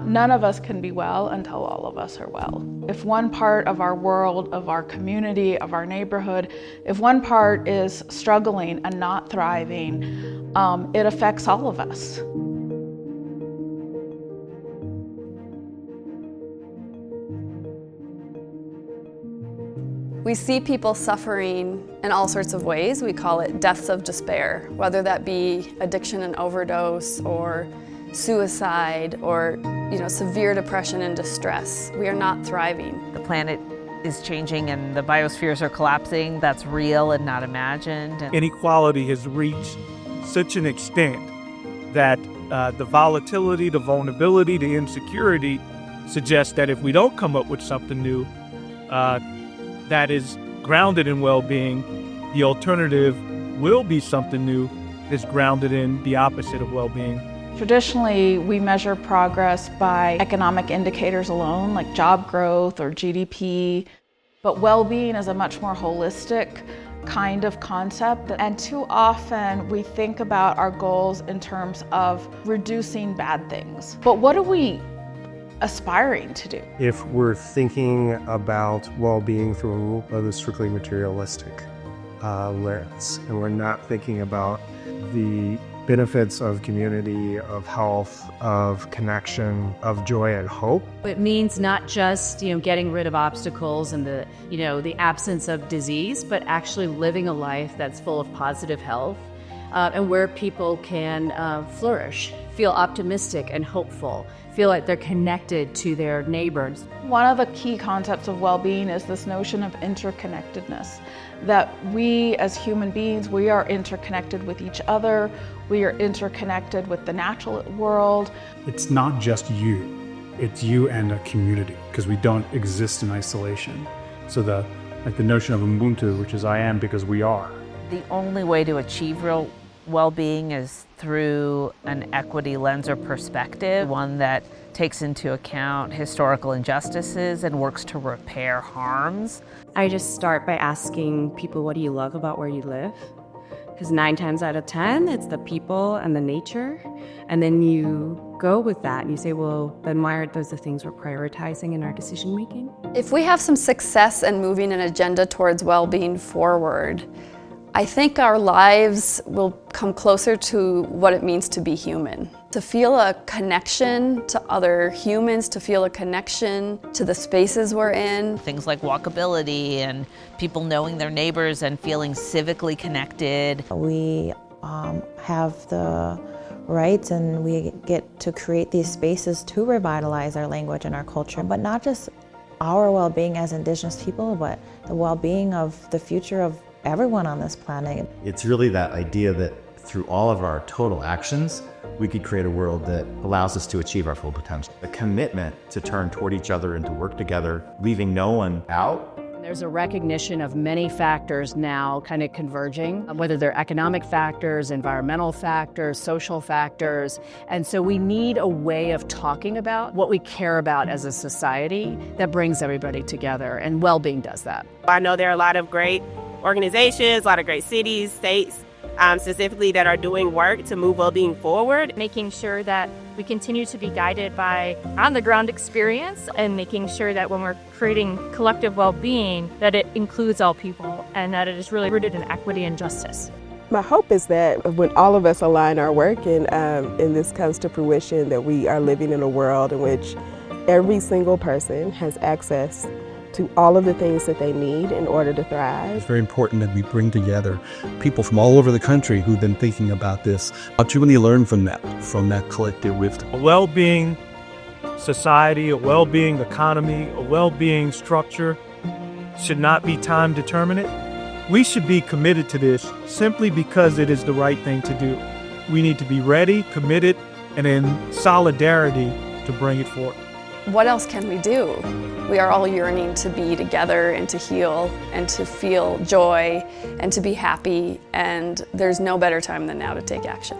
None of us can be well until all of us are well. If one part of our world, of our community, of our neighborhood, if one part is struggling and not thriving, it affects all of us. We see people suffering in all sorts of ways. We call it deaths of despair, whether that be addiction and overdose or suicide or severe depression and distress. We are not thriving. The planet is changing and the biospheres are collapsing. That's real and not imagined. Inequality has reached such an extent that the volatility, the vulnerability, the insecurity suggests that if we don't come up with something new that is grounded in well-being, the alternative will be something new that's grounded in the opposite of well-being. Traditionally, we measure progress by economic indicators alone, like job growth or GDP, but well-being is a much more holistic kind of concept. And too often we think about our goals in terms of reducing bad things. But what are we aspiring to do? If we're thinking about well-being through a strictly materialistic lens, and we're not thinking about the benefits of community, of health, of connection, of joy and hope. It means not just, getting rid of obstacles and the absence of disease, but actually living a life that's full of positive health and where people can flourish, feel optimistic and hopeful, feel like they're connected to their neighbors. One of the key concepts of well-being is this notion of interconnectedness, that we as human beings, we are interconnected with each other, we are interconnected with the natural world. It's not just you, it's you and a community, because we don't exist in isolation. So the notion of Ubuntu, which is I am because we are. The only way to achieve real well-being is through an equity lens or perspective, one that takes into account historical injustices and works to repair harms. I just start by asking people, what do you love about where you live? Because 9 times out of 10, it's the people and the nature. And then you go with that and you say, well, then why aren't those the things we're prioritizing in our decision making? If we have some success in moving an agenda towards well-being forward, I think our lives will come closer to what it means to be human. To feel a connection to other humans, to feel a connection to the spaces we're in. Things like walkability and people knowing their neighbors and feeling civically connected. We have the rights and we get to create these spaces to revitalize our language and our culture, but not just our well-being as Indigenous people, but the well-being of the future of everyone on this planet. It's really that idea that through all of our total actions, we could create a world that allows us to achieve our full potential. A commitment to turn toward each other and to work together, leaving no one out. There's a recognition of many factors now kind of converging, whether they're economic factors, environmental factors, social factors. And so we need a way of talking about what we care about as a society that brings everybody together, and well-being does that. I know there are a lot of great organizations, a lot of great cities, states, specifically that are doing work to move well-being forward. Making sure that we continue to be guided by on-the-ground experience and making sure that when we're creating collective well-being, that it includes all people and that it is really rooted in equity and justice. My hope is that when all of us align our work and this comes to fruition, that we are living in a world in which every single person has access to all of the things that they need in order to thrive. It's very important that we bring together people from all over the country who've been thinking about this. I'll truly learn from that collective wisdom. A well-being society, a well-being economy, a well-being structure should not be time determinate. We should be committed to this simply because it is the right thing to do. We need to be ready, committed, and in solidarity to bring it forth. What else can we do? We are all yearning to be together and to heal and to feel joy and to be happy, and there's no better time than now to take action.